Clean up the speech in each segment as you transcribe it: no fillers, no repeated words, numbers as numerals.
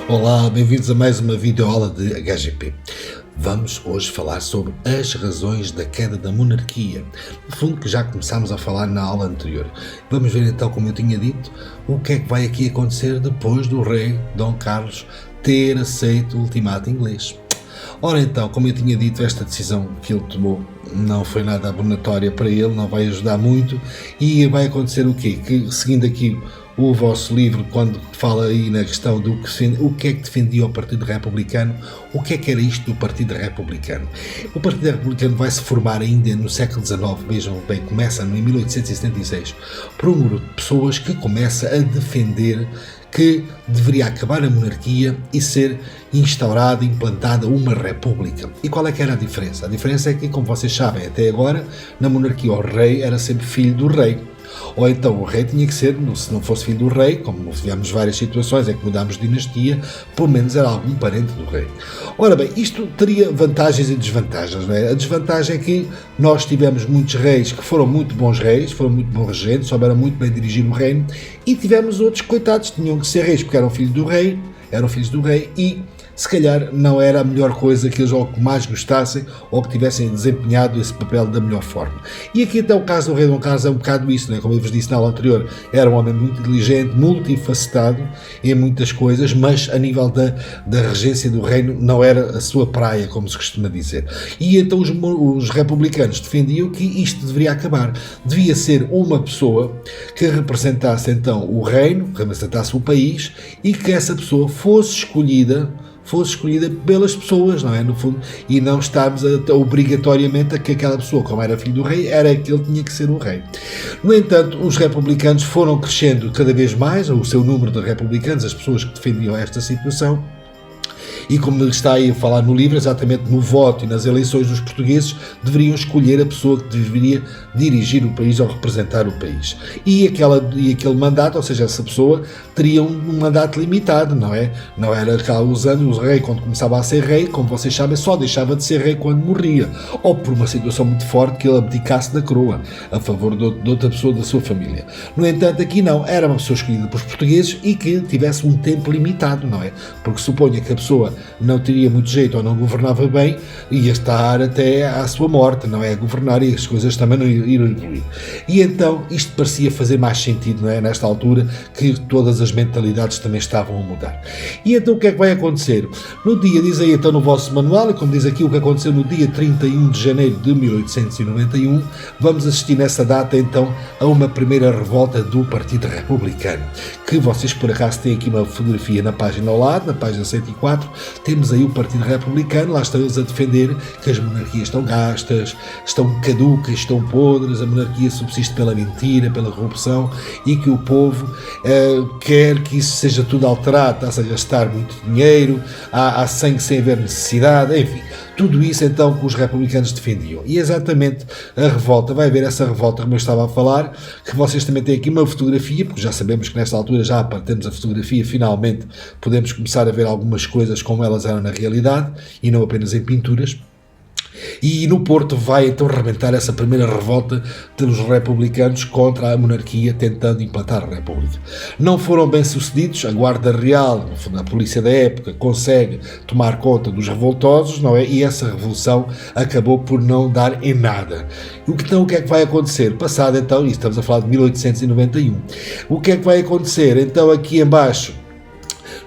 Olá, bem-vindos a mais uma videoaula de HGP. Vamos hoje falar sobre as razões da queda da monarquia, no fundo que já começámos a falar na aula anterior. Vamos ver então, como eu tinha dito, o que é que vai aqui acontecer depois do rei Dom Carlos ter aceito o ultimato inglês. Ora então, como eu tinha dito, esta decisão que ele tomou não foi nada abonatória para ele, não vai ajudar muito, e vai acontecer o quê? Que, seguindo aqui o vosso livro, quando fala aí na questão do o que é que defendia o Partido Republicano, o que é que era isto do Partido Republicano? O Partido Republicano vai se formar ainda no século XIX, vejam bem, começa em 1876, por um grupo de pessoas que começa a defender que deveria acabar a monarquia e ser instaurada, implantada uma república. E qual é que era a diferença? A diferença é que, como vocês sabem, até agora, na monarquia o rei era sempre filho do rei. Ou então o rei tinha que ser, se não fosse filho do rei, como tivemos várias situações em que mudámos de dinastia, pelo menos era algum parente do rei. Ora bem, isto teria vantagens e desvantagens, não é? A desvantagem é que nós tivemos muitos reis que foram muito bons reis, foram muito bons regentes, souberam muito bem dirigir o reino, e tivemos outros coitados, tinham que ser reis porque eram filhos do rei e se calhar não era a melhor coisa que eles ou que mais gostassem ou que tivessem desempenhado esse papel da melhor forma. E aqui até o caso do rei Dom Carlos é um bocado isso, não é? Como eu vos disse na aula anterior, era um homem muito inteligente, multifacetado em muitas coisas, mas a nível da regência do reino não era a sua praia, como se costuma dizer. E então os republicanos defendiam que isto deveria acabar. Devia ser uma pessoa que representasse então o reino, que representasse o país, e que essa pessoa fosse escolhida pelas pessoas, não é? No fundo, e não estarmos obrigatoriamente a que aquela pessoa, como era filho do rei, era aquele que tinha que ser o rei. No entanto, os republicanos foram crescendo cada vez mais, o seu número de republicanos, as pessoas que defendiam esta situação. E como está aí a falar no livro, exatamente no voto e nas eleições dos portugueses, deveriam escolher a pessoa que deveria dirigir o país ou representar o país. E aquele mandato, ou seja, essa pessoa, teria um mandato limitado, não é? Não era cá os anos, o rei, quando começava a ser rei, como vocês sabem, só deixava de ser rei quando morria, ou por uma situação muito forte que ele abdicasse da coroa, a favor de outra pessoa da sua família. No entanto, aqui não, era uma pessoa escolhida pelos portugueses e que tivesse um tempo limitado, não é? Porque suponha que a pessoa não teria muito jeito ou não governava bem, ia estar até à sua morte, não é? A governar e as coisas também não iriam evoluir. E então isto parecia fazer mais sentido, não é? Nesta altura que todas as mentalidades também estavam a mudar. E então o que é que vai acontecer? No dia, diz aí então no vosso manual, e como diz aqui o que aconteceu no dia 31 de janeiro de 1891, vamos assistir nessa data então a uma primeira revolta do Partido Republicano, que vocês por acaso têm aqui uma fotografia na página ao lado, na página 104, temos aí o Partido Republicano, lá estão eles a defender que as monarquias estão gastas, estão caducas, estão podres, a monarquia subsiste pela mentira, pela corrupção, e que o povo quer que isso seja tudo alterado, está-se a gastar muito dinheiro, há sangue sem haver necessidade, enfim. Tudo isso então que os republicanos defendiam. E exatamente a revolta, vai haver essa revolta como eu estava a falar, que vocês também têm aqui uma fotografia, porque já sabemos que nesta altura já temos a fotografia, finalmente podemos começar a ver algumas coisas como elas eram na realidade e não apenas em pinturas. E no Porto vai então rebentar essa primeira revolta dos republicanos contra a monarquia, tentando implantar a república. Não foram bem sucedidos, a Guarda Real, a polícia da época, consegue tomar conta dos revoltosos, não é? E essa revolução acabou por não dar em nada. Então o que é que vai acontecer? Passado então, e estamos a falar de 1891, o que é que vai acontecer? Então aqui embaixo,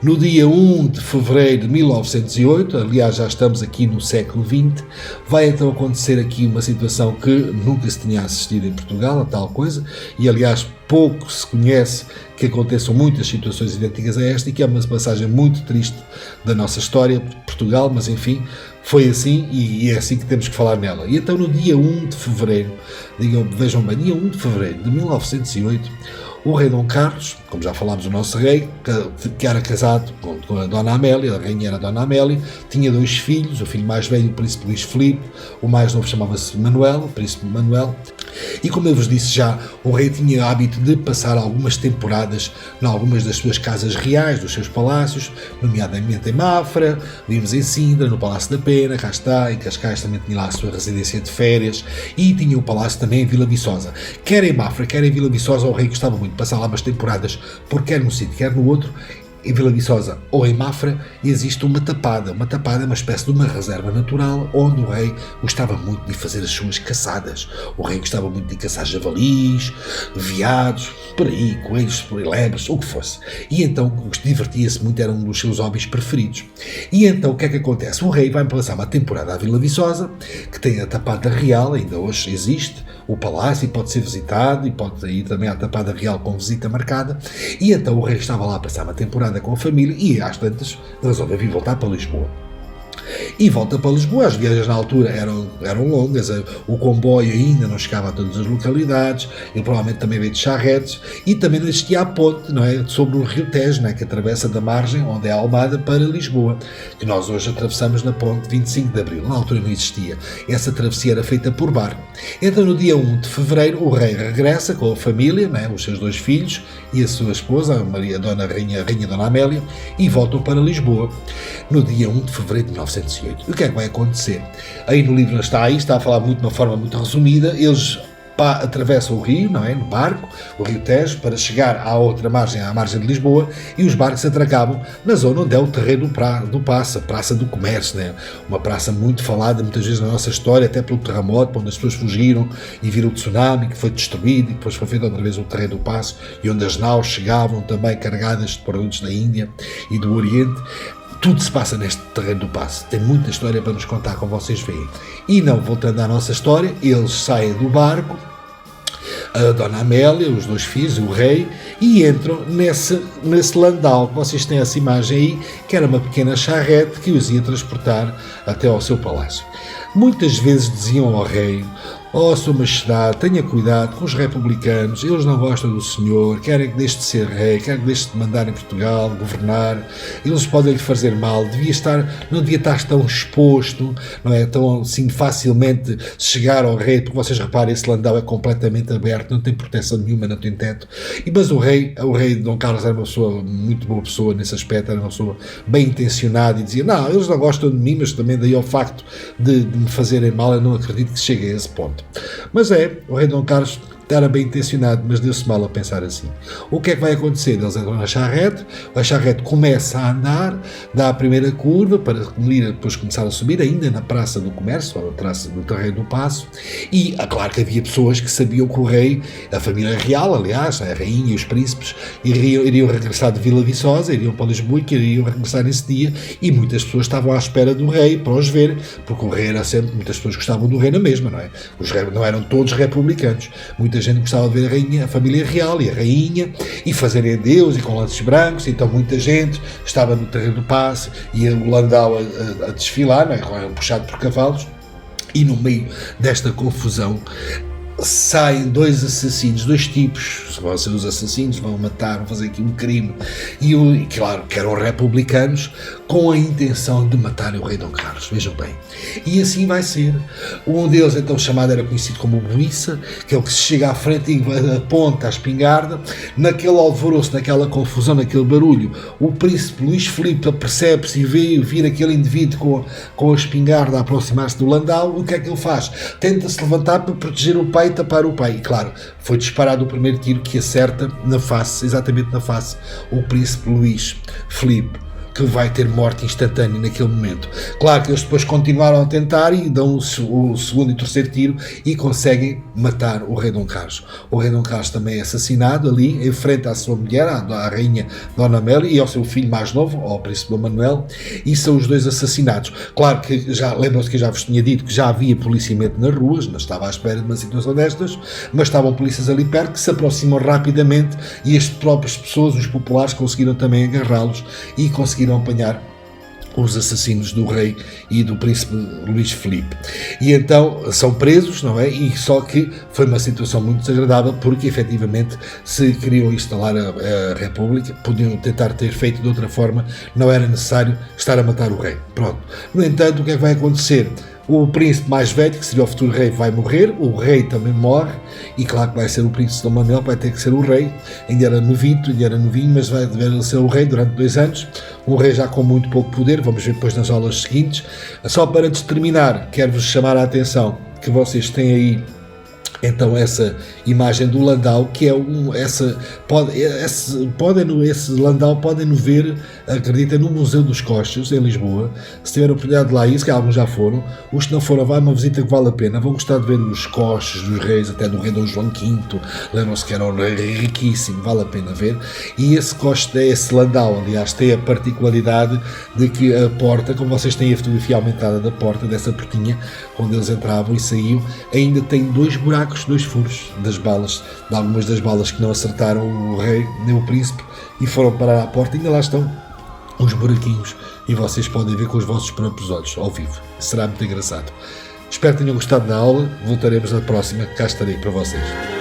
no dia 1 de fevereiro de 1908, aliás já estamos aqui no século XX, vai então acontecer aqui uma situação que nunca se tinha assistido em Portugal, a tal coisa, e aliás pouco se conhece que aconteçam muitas situações idênticas a esta e que é uma passagem muito triste da nossa história de Portugal, mas enfim, foi assim e é assim que temos que falar nela. E então no dia 1 de fevereiro, vejam bem, dia 1 de fevereiro de 1908, o rei Dom Carlos, como já falámos, o nosso rei, que era casado com a Dona Amélia, a rainha era a Dona Amélia, tinha 2 filhos, o filho mais velho, o príncipe Luís Filipe, o mais novo chamava-se Manuel, o príncipe Manuel, e como eu vos disse já, o rei tinha hábito de passar algumas temporadas em algumas das suas casas reais, dos seus palácios, nomeadamente em Mafra, vimos em Sintra, no Palácio da Pena, cá está, em Cascais também tinha lá a sua residência de férias, e tinha o palácio também em Vila Viçosa. Quer em Mafra, quer em Vila Viçosa, o rei gostava muito de passar lá umas temporadas, porque quer num sítio, quer no outro, em Vila Viçosa ou em Mafra existe uma tapada. Uma tapada é uma espécie de uma reserva natural onde o rei gostava muito de fazer as suas caçadas. O rei gostava muito de caçar javalis, veados, por aí, coelhos, por aí, lebres, o que fosse. E então divertia-se muito, era um dos seus hobbies preferidos. E então o que é que acontece? O rei vai passar uma temporada à Vila Viçosa, que tem a tapada real, ainda hoje existe, o palácio, e pode ser visitado, e pode ir também à tapada real com visita marcada. E então o rei estava lá a passar uma temporada com a família e às tantas resolveu vir voltar para Lisboa. E volta para Lisboa, as viagens na altura eram longas, o comboio ainda não chegava a todas as localidades, ele provavelmente também veio de charretes, e também não existia a ponte, não é, sobre o Rio Tejo, não é, que atravessa da margem, onde é a Almada, para Lisboa, que nós hoje atravessamos na ponte 25 de Abril, na altura não existia, essa travessia era feita por barco. Então no dia 1 de Fevereiro o rei regressa com a família, não é, os seus 2 filhos e a sua esposa, a Rainha Dona Amélia, e voltam para Lisboa, no dia 1 de Fevereiro de 1908. O que é que vai acontecer? Aí no livro está a falar muito de uma forma muito resumida. Eles atravessam o rio, não é? No barco, o Rio Tejo, para chegar à outra margem, à margem de Lisboa, e os barcos atracavam na zona onde é o terreno do Paço, a Praça do Comércio, né? Uma praça muito falada muitas vezes na nossa história, até pelo terremoto, onde as pessoas fugiram e viram o tsunami, que foi destruído, e depois foi feito outra vez o terreno do Paço, e onde as naus chegavam também carregadas de produtos da Índia e do Oriente. Tudo se passa neste terreno do Paço. Tem muita história para nos contar, como vocês veem. E não, voltando à nossa história, eles saem do barco, a Dona Amélia, os 2 filhos, o rei, e entram nesse landau, que vocês têm essa imagem aí, que era uma pequena charrete que os ia transportar até ao seu palácio. Muitas vezes diziam ao rei: "Oh, Sua Majestade, tenha cuidado com os republicanos, eles não gostam do senhor, querem que deixe de ser rei, querem que deixe de mandar em Portugal, governar, eles podem lhe fazer mal, não devia estar tão exposto, não é tão assim facilmente chegar ao rei, porque vocês reparem, esse landau é completamente aberto, não tem proteção nenhuma, não tem teto." Mas o rei Dom Carlos era uma pessoa, muito boa pessoa nesse aspecto, era uma pessoa bem intencionada e dizia: "Não, eles não gostam de mim, mas também daí ao facto de me fazerem mal, eu não acredito que chegue a esse ponto." Mas o rei Dom Carlos era bem intencionado, mas deu-se mal a pensar assim. O que é que vai acontecer? Eles entram na charrete, a charrete começa a andar, dá a primeira curva para depois começar a subir, ainda na Praça do Comércio, ou na Praça do Terreiro do Paço, e claro que havia pessoas que sabiam que o rei, a família real, aliás, a rainha e os príncipes, iriam regressar de Vila Viçosa, iriam para Lisboa, que iriam regressar nesse dia, e muitas pessoas estavam à espera do rei para os ver, porque o rei era sempre, muitas pessoas gostavam do rei na mesma, não é? Os reis não eram todos republicanos, muita gente gostava de ver a rainha, a família real e a rainha, e fazerem adeus e com lances brancos. Então muita gente estava no Terreiro do Paço e o landau a desfilar, não é? Puxado por cavalos, e no meio desta confusão saem 2 assassinos, 2 tipos, vão ser os assassinos, vão matar, vão fazer aqui um crime, e claro que eram republicanos, com a intenção de matarem o rei Dom Carlos, vejam bem. E assim vai ser. Um deles, então, era conhecido como Buissa, que é o que se chega à frente e aponta a espingarda. Naquele alvoroço, naquela confusão, naquele barulho, o príncipe Luís Filipe percebe-se e vira aquele indivíduo com a espingarda a aproximar-se do landau. O que é que ele faz? Tenta-se levantar para proteger o pai e tapar o pai. E claro, foi disparado o primeiro tiro que acerta na face, exatamente na face, o príncipe Luís Filipe, que vai ter morte instantânea naquele momento. Claro que eles depois continuaram a tentar e dão o segundo e terceiro tiro e conseguem matar o rei Dom Carlos. O rei Dom Carlos também é assassinado ali, em frente à sua mulher, à rainha Dona Amélia, e ao seu filho mais novo, ao príncipe Dom Manuel, e são os 2 assassinados. Claro que lembram-se que eu já vos tinha dito que já havia policiamento nas ruas, não estava à espera de uma situação destas, mas estavam polícias ali perto que se aproximam rapidamente, e as próprias pessoas, os populares, conseguiram também agarrá-los e conseguiram apanhar os assassinos do rei e do príncipe Luís Filipe. E então são presos, não é? E só que foi uma situação muito desagradável, porque efetivamente se queriam instalar a República, podiam tentar ter feito de outra forma, não era necessário estar a matar o rei. Pronto. No entanto, o que é que vai acontecer? O príncipe mais velho, que seria o futuro rei, vai morrer, o rei também morre, e claro que vai ser o príncipe Dom Manuel, vai ter que ser o rei. Ainda era novinho, mas vai dever ser o rei durante 2 anos, um rei já com muito pouco poder. Vamos ver depois nas aulas seguintes. Só para terminar, quero-vos chamar a atenção que vocês têm aí então essa imagem do Landau, que é esse Landau podem-no ver, acredita, no Museu dos Coches, em Lisboa. Se tiver a oportunidade de lá ir, que alguns já foram, os que não foram, vai uma visita que vale a pena, vão gostar de ver os coches dos reis, até do rei Dom João V, lembram-se que era um rei riquíssimo, vale a pena ver. E esse coche, esse Landau, aliás, tem a particularidade de que a porta, como vocês têm a fotografia aumentada da porta, dessa portinha, onde eles entravam e saíam, ainda tem 2 buracos, 2 furos das balas, de algumas das balas que não acertaram o rei nem o príncipe e foram parar à porta, ainda lá estão os buraquinhos e vocês podem ver com os vossos próprios olhos, ao vivo. Será muito engraçado. Espero que tenham gostado da aula, voltaremos na próxima, cá estarei para vocês.